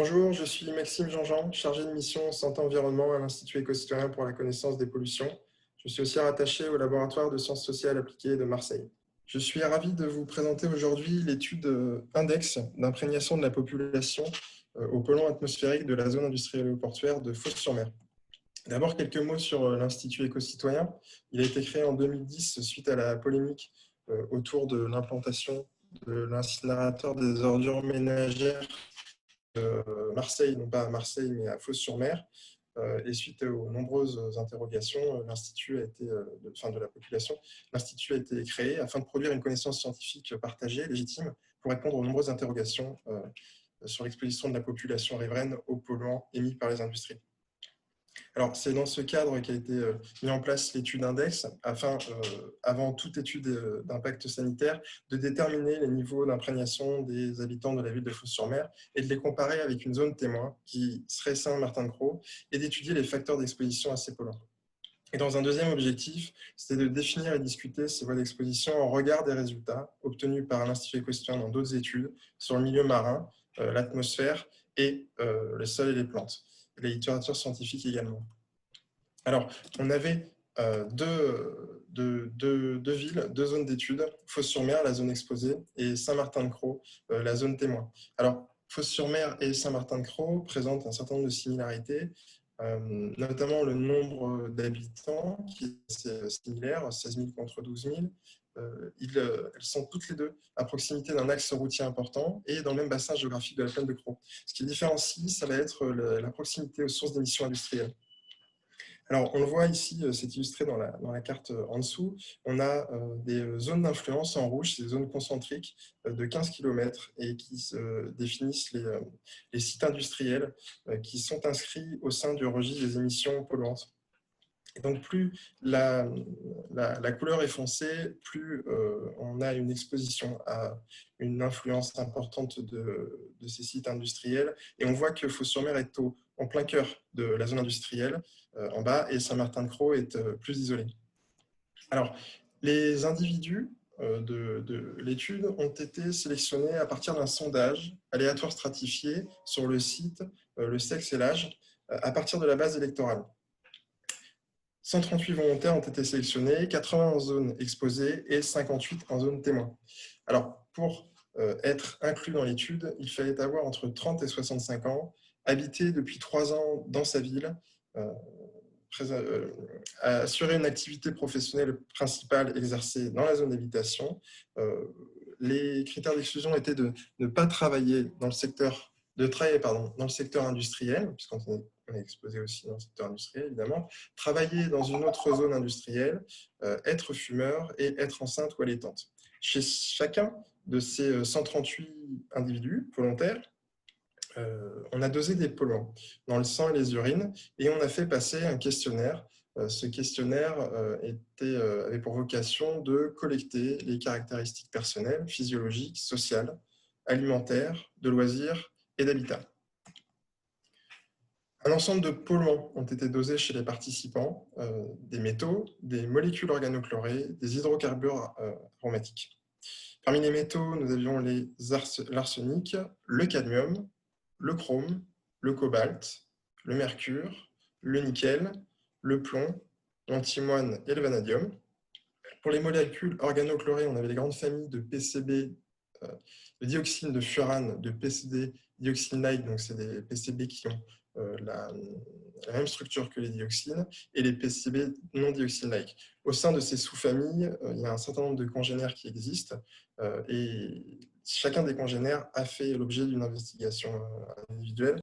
Bonjour, je suis Maxime Jean-Jean, chargé de mission Santé-Environnement à l'Institut éco-citoyen pour la connaissance des pollutions. Je suis aussi rattaché au laboratoire de sciences sociales appliquées de Marseille. Je suis ravi de vous présenter aujourd'hui l'étude index d'imprégnation de la population aux polluants atmosphériques de la zone industrielle et portuaire de Fos-sur-Mer. D'abord, quelques mots sur l'Institut éco-citoyen. Il a été créé en 2010 suite à la polémique autour de l'implantation de l'incinérateur des ordures ménagères Marseille, non pas à Marseille, mais à Fos-sur-Mer. Et suite aux nombreuses interrogations, l'Institut a été, de la population, l'Institut a été créé afin de produire une connaissance scientifique partagée, légitime, pour répondre aux nombreuses interrogations sur l'exposition de la population riveraine aux polluants émis par les industries. Alors, c'est dans ce cadre qu'a été mis en place l'étude index, afin, avant toute étude d'impact sanitaire, de déterminer les niveaux d'imprégnation des habitants de la ville de Fos-sur-Mer et de les comparer avec une zone témoin qui serait Saint-Martin-de-Crau et d'étudier les facteurs d'exposition à ces polluants. Et dans un deuxième objectif, c'était de définir et discuter ces voies d'exposition en regard des résultats obtenus par l'Institut éco-citoyen dans d'autres études sur le milieu marin, l'atmosphère et les sols et les plantes, et la littérature scientifique également. Alors, on avait deux villes, deux zones d'études, Fos-sur-Mer, la zone exposée, et Saint-Martin-de-Crau, la zone témoin. Alors, Fos-sur-Mer et Saint-Martin-de-Crau présentent un certain nombre de similarités, notamment le nombre d'habitants qui est assez similaire, 16 000 contre 12 000. Elles sont toutes les deux à proximité d'un axe routier important et dans le même bassin géographique de la plaine de Crau. Ce qui différencie, ça va être la proximité aux sources d'émissions industrielles. Alors, on le voit ici, c'est illustré dans la carte en dessous. On a des zones d'influence en rouge, c'est des zones concentriques de 15 km et qui définissent les sites industriels qui sont inscrits au sein du registre des émissions polluantes. Et donc, plus la couleur est foncée, plus on a une exposition à une influence importante de ces sites industriels. Et on voit que Fos-sur-Mer est en plein cœur de la zone industrielle, en bas, et Saint-Martin-de-Crau est plus isolé. Alors, les individus de l'étude ont été sélectionnés à partir d'un sondage aléatoire stratifié sur le site, le sexe et l'âge, à partir de la base électorale. 138 volontaires ont été sélectionnés, 80 en zone exposée et 58 en zone témoin. Alors, pour être inclus dans l'étude, il fallait avoir entre 30 et 65 ans, habiter depuis 3 ans dans sa ville, assurer une activité professionnelle principale exercée dans la zone d'habitation. Les critères d'exclusion étaient de ne pas travailler dans le secteur, dans le secteur industriel, puisqu'on est exposé aussi dans le secteur industriel, évidemment, travailler dans une autre zone industrielle, être fumeur et être enceinte ou allaitante. Chez chacun de ces 138 individus volontaires, on a dosé des polluants dans le sang et les urines et on a fait passer un questionnaire. Ce questionnaire avait pour vocation de collecter les caractéristiques personnelles, physiologiques, sociales, alimentaires, de loisirs et d'habitat. Un ensemble de polluants ont été dosés chez les participants, des métaux, des molécules organochlorées, des hydrocarbures aromatiques. Parmi les métaux, nous avions l'arsenic, le cadmium, le chrome, le cobalt, le mercure, le nickel, le plomb, l'antimoine et le vanadium. Pour les molécules organochlorées, on avait les grandes familles de PCB, de dioxyne de furane, de PCB dioxyne-like, donc c'est des PCB qui ont la même structure que les dioxines, et les PCB non dioxyne-like. Au sein de ces sous-familles, il y a un certain nombre de congénères qui existent, et chacun des congénères a fait l'objet d'une investigation individuelle.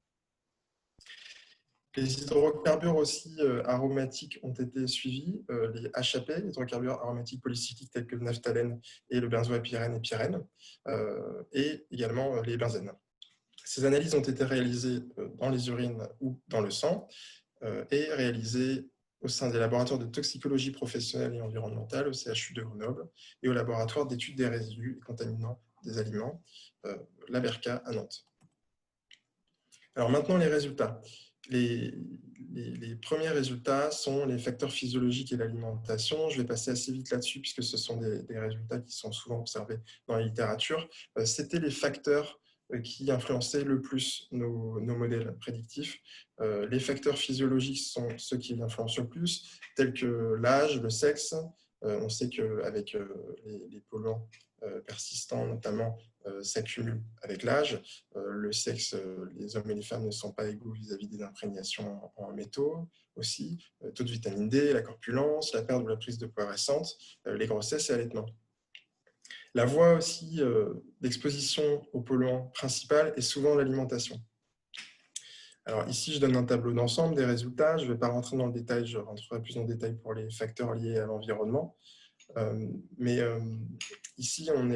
Les hydrocarbures aussi aromatiques ont été suivis, les HAP, les hydrocarbures aromatiques polycycliques tels que le naphthalène et le benzoapyrène et pyrène, et également les benzènes. Ces analyses ont été réalisées dans les urines ou dans le sang et réalisées au sein des laboratoires de toxicologie professionnelle et environnementale au CHU de Grenoble et au laboratoire d'études des résidus et contaminants des aliments, l'ABERCA à Nantes. Alors maintenant, les résultats. Les premiers résultats sont les facteurs physiologiques et l'alimentation. Je vais passer assez vite là-dessus puisque ce sont des résultats qui sont souvent observés dans la littérature. C'était les facteurs qui influençaient le plus nos modèles prédictifs. Les facteurs physiologiques sont ceux qui influencent le plus, tels que l'âge, le sexe. On sait qu'avec les polluants persistants, notamment, s'accumulent avec l'âge. Le sexe, les hommes et les femmes ne sont pas égaux vis-à-vis des imprégnations en métaux aussi. Taux de vitamine D, la corpulence, la perte ou la prise de poids récente, les grossesses et allaitements. La voie aussi d'exposition aux polluants principal est souvent l'alimentation. Alors ici, je donne un tableau d'ensemble des résultats. Je ne vais pas rentrer dans le détail, je rentrerai plus en détail pour les facteurs liés à l'environnement. Mais ici, on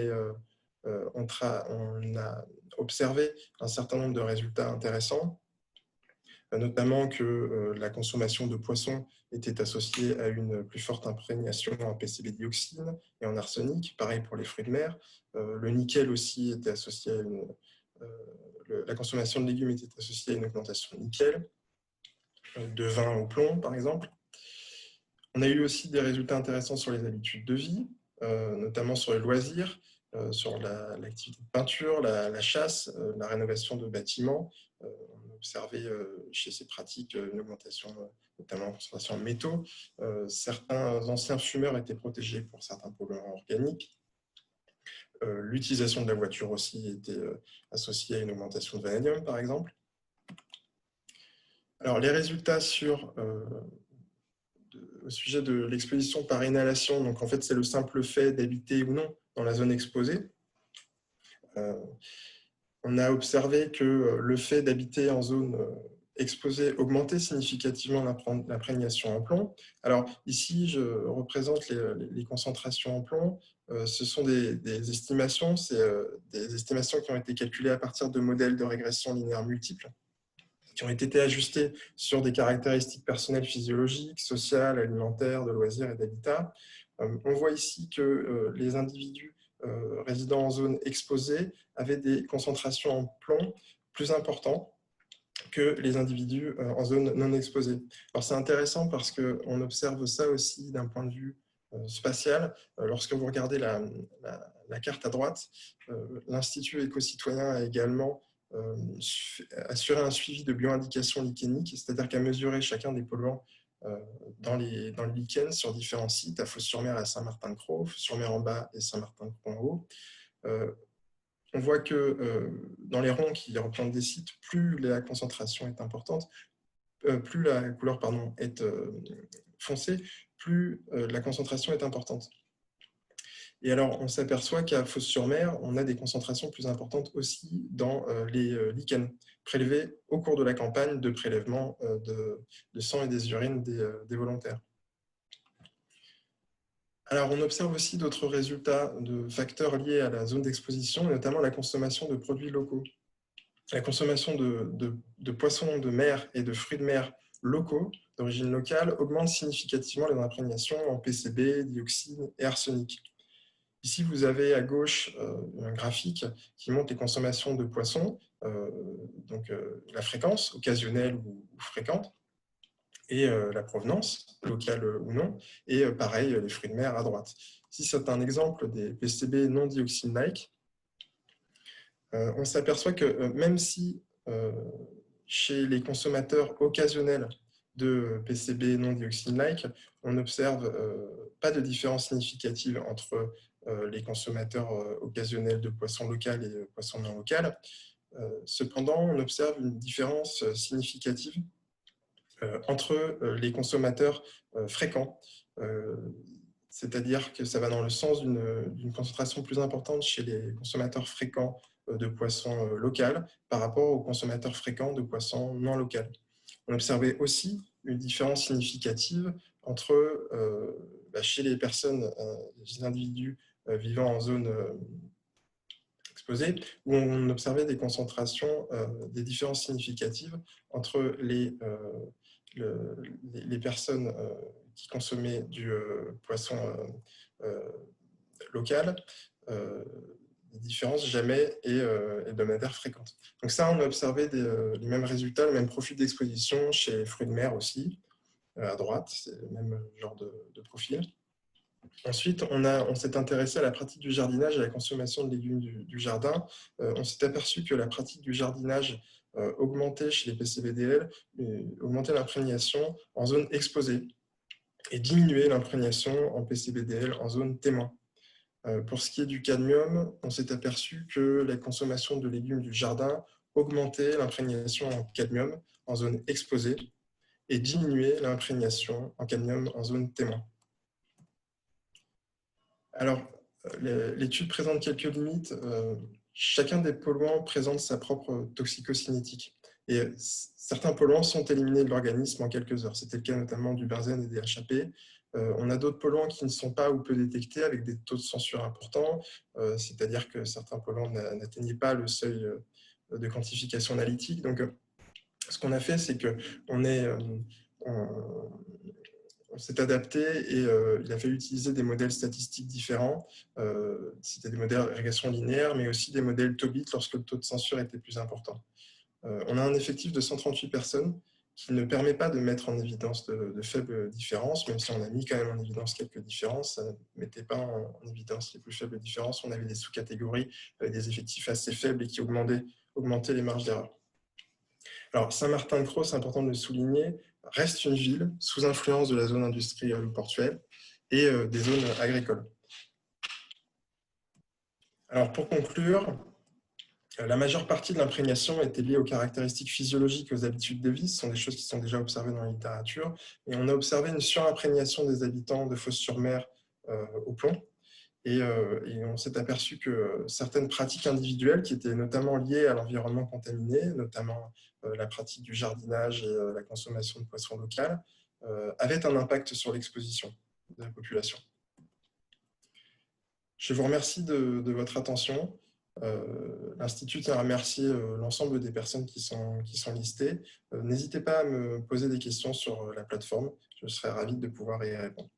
a observé un certain nombre de résultats intéressants, notamment que la consommation de poissons était associée à une plus forte imprégnation en PCB-dioxine et en arsenic, pareil pour les fruits de mer. Le nickel aussi était associé à la consommation de légumes était associée à une augmentation de nickel, de vin au plomb par exemple. On a eu aussi des résultats intéressants sur les habitudes de vie, notamment sur les loisirs, sur l'activité de peinture, la chasse, la rénovation de bâtiments. On a observé chez ces pratiques une augmentation, notamment en concentration en métaux. Certains anciens fumeurs étaient protégés pour certains polluants organiques. L'utilisation de la voiture aussi était associée à une augmentation de vanadium, par exemple. Alors, les résultats au sujet de l'exposition par inhalation, donc en fait, c'est le simple fait d'habiter ou non dans la zone exposée. On a observé que le fait d'habiter en zone exposée augmentait significativement l'imprégnation en plomb. Alors ici, je représente les concentrations en plomb. Ce sont des estimations, c'est des estimations qui ont été calculées à partir de modèles de régression linéaire multiples, qui ont été ajustés sur des caractéristiques personnelles physiologiques, sociales, alimentaires, de loisirs et d'habitat. On voit ici que les individus résidant en zone exposée avaient des concentrations en plomb plus importantes que les individus en zone non exposée. Alors c'est intéressant parce qu'on observe ça aussi d'un point de vue spatial. Lorsque vous regardez la carte à droite, l'Institut éco-citoyen a également assurer un suivi de bioindication lichénique, c'est-à-dire qu'à mesurer chacun des polluants dans le lichen sur différents sites, à Fos-sur-Mer et à Saint-Martin-de-Crau, Fos-sur-Mer en bas et Saint-Martin-de-Crau en haut. On voit que dans les ronds qui représentent des sites, plus la concentration est importante, plus la couleur est foncée, plus la concentration est importante. Et alors, on s'aperçoit qu'à Fos-sur-Mer, on a des concentrations plus importantes aussi dans les lichens prélevés au cours de la campagne de prélèvement de sang et des urines des volontaires. Alors, on observe aussi d'autres résultats de facteurs liés à la zone d'exposition, notamment la consommation de produits locaux. La consommation de poissons de mer et de fruits de mer locaux, d'origine locale, augmente significativement les imprégnations en PCB, dioxine et arsenic. Ici, vous avez à gauche un graphique qui montre les consommations de poissons, donc la fréquence, occasionnelle ou fréquente, et la provenance, locale ou non, et pareil, les fruits de mer à droite. Ici, c'est un exemple des PCB non dioxine-like. On s'aperçoit que même si chez les consommateurs occasionnels de PCB non dioxine-like, on n'observe pas de différence significative entre les consommateurs occasionnels de poissons locaux et poissons non locaux. Cependant, on observe une différence significative entre les consommateurs fréquents, c'est-à-dire que ça va dans le sens d'une concentration plus importante chez les consommateurs fréquents de poissons locaux par rapport aux consommateurs fréquents de poissons non locaux. On observait aussi une différence significative entre chez les personnes, les individus vivant en zone exposée, où on observait des concentrations, des différences significatives entre les personnes qui consommaient du poisson local, des différences jamais et hebdomadaires fréquentes. Donc ça, on a observé les mêmes résultats, le même profil d'exposition chez les fruits de mer aussi, à droite, c'est le même genre de profil. Ensuite, on s'est intéressé à la pratique du jardinage et à la consommation de légumes du jardin. On s'est aperçu que la pratique du jardinage augmentait chez les PCBDL, augmentait l'imprégnation en zone exposée et diminuait l'imprégnation en PCBDL en zone témoin. Pour ce qui est du cadmium, on s'est aperçu que la consommation de légumes du jardin augmentait l'imprégnation en cadmium en zone exposée et diminuait l'imprégnation en cadmium en zone témoin. Alors, l'étude présente quelques limites. Chacun des polluants présente sa propre toxicocinétique. Et certains polluants sont éliminés de l'organisme en quelques heures. C'était le cas notamment du benzène et des HAP. On a d'autres polluants qui ne sont pas ou peu détectés avec des taux de censure importants, c'est-à-dire que certains polluants n'atteignaient pas le seuil de quantification analytique. Donc, ce qu'on a fait, c'est qu'on on s'est adapté et il a fallu utiliser des modèles statistiques différents. C'était des modèles de régression linéaire, mais aussi des modèles Tobit lorsque le taux de censure était plus important. On a un effectif de 138 personnes qui ne permet pas de mettre en évidence de faibles différences, même si on a mis quand même en évidence quelques différences, ça ne mettait pas en évidence les plus faibles différences. On avait des sous-catégories avec des effectifs assez faibles et qui augmentaient les marges d'erreur. Alors, Saint-Martin-de-Crau, c'est important de le souligner, reste une ville sous influence de la zone industrielle ou portuaire et des zones agricoles. Alors, pour conclure, la majeure partie de l'imprégnation était liée aux caractéristiques physiologiques et aux habitudes de vie. Ce sont des choses qui sont déjà observées dans la littérature. Et on a observé une surimprégnation des habitants de Fos-sur-Mer au plomb. Et on s'est aperçu que certaines pratiques individuelles qui étaient notamment liées à l'environnement contaminé, notamment la pratique du jardinage et la consommation de poissons locaux, avaient un impact sur l'exposition de la population. Je vous remercie de votre attention. L'Institut tient à remercier l'ensemble des personnes qui sont listées. N'hésitez pas à me poser des questions sur la plateforme. Je serai ravi de pouvoir y répondre.